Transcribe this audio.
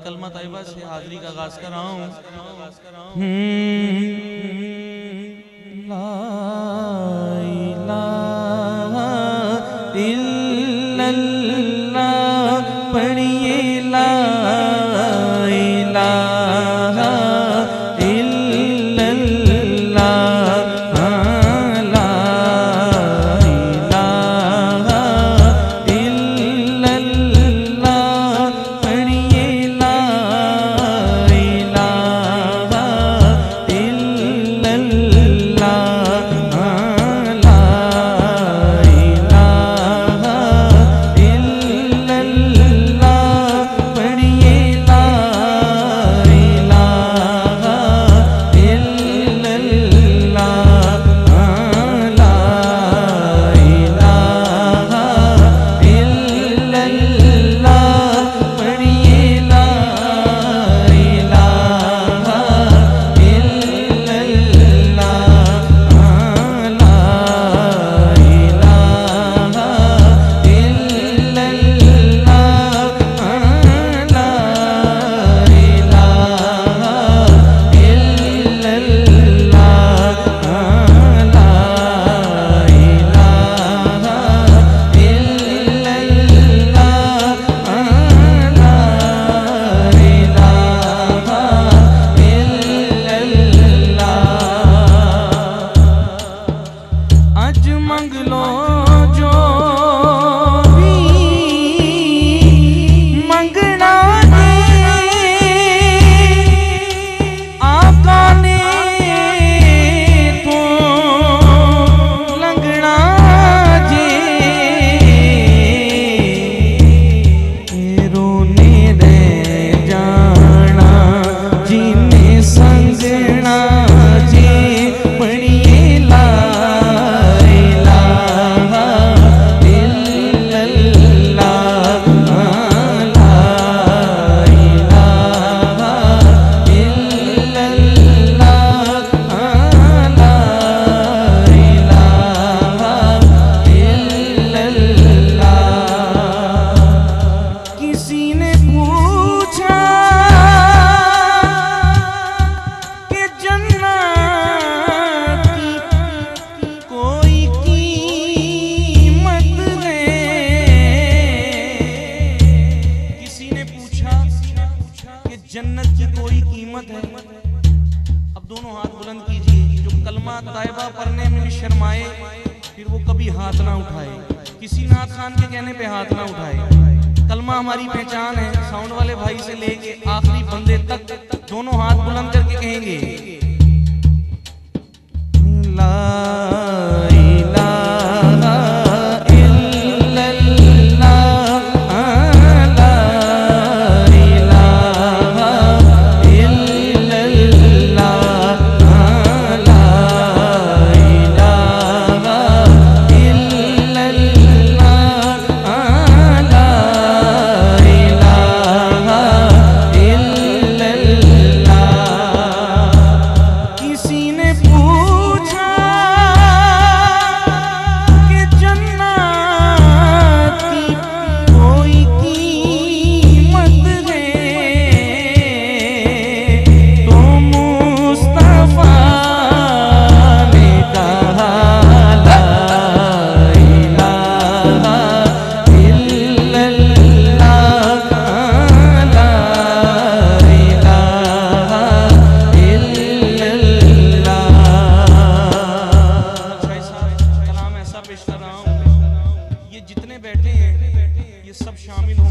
कलमा तैयबा से हाजिरी का आगाज कर रहा हूँ। ला इलाहा इल्लल्लाह पढ़िए, ला इलाहा इल्लल्लाह, ला इलाहा इल्लल्लाह पढ़िए, ला इलाहा इल्लल्लाह, ला इलाहा इल्लल्लाह पढ़िए, ला इलाहा इल्लल्लाह, ला इलाहा इल्लल्लाह पढ़िए, ला इलाहा इल्लल्लाह, ला इलाहा इल्लल्लाह, ला आज मंग लो जो भी मंगना दे, आका ने तो लंगना जे, रोने दे जाना जिन्हें संगना जे, पढ़िए, ला इलाहा इल्लल्लाह, ला इलाहा इल्लल्लाह, ला इलाहा इल्लल्लाह। किसी ने पूछा कि जन्नत की कोई कीमत है? किसी ने पूछा कि जन्नत की कोई कीमत है? अब दोनों हाथ बुलंद कीजिए। जो कलमा तैयबा पढ़ने में भी शर्माए फिर वो कभी हाथ ना उठाए, किसी नाथ खान के कहने पे हाथ ना उठाए। कलमा हमारी पहचान है। साउंड वाले भाई से लेके आखिरी बंदे तक दोनों हाथ बुलंद करके कहेंगे, ला इलाहा इल्लल्लाह, ला इलाहा इल्लल्लाह, ला इलाहा इल्लल्लाह, ला इलाहा इल्लल्लाह। किसी ने पूछा कि जन्नत की कोई कीमत है? तो मुस्तफा ने कहा, ला इलाहा इल्लल्लाह, ला इलाहा इल्लल्लाह। कलाम ऐसा पेश कर रहा हूँ, ये जितने बैठे हैं ये सब शामिल हों।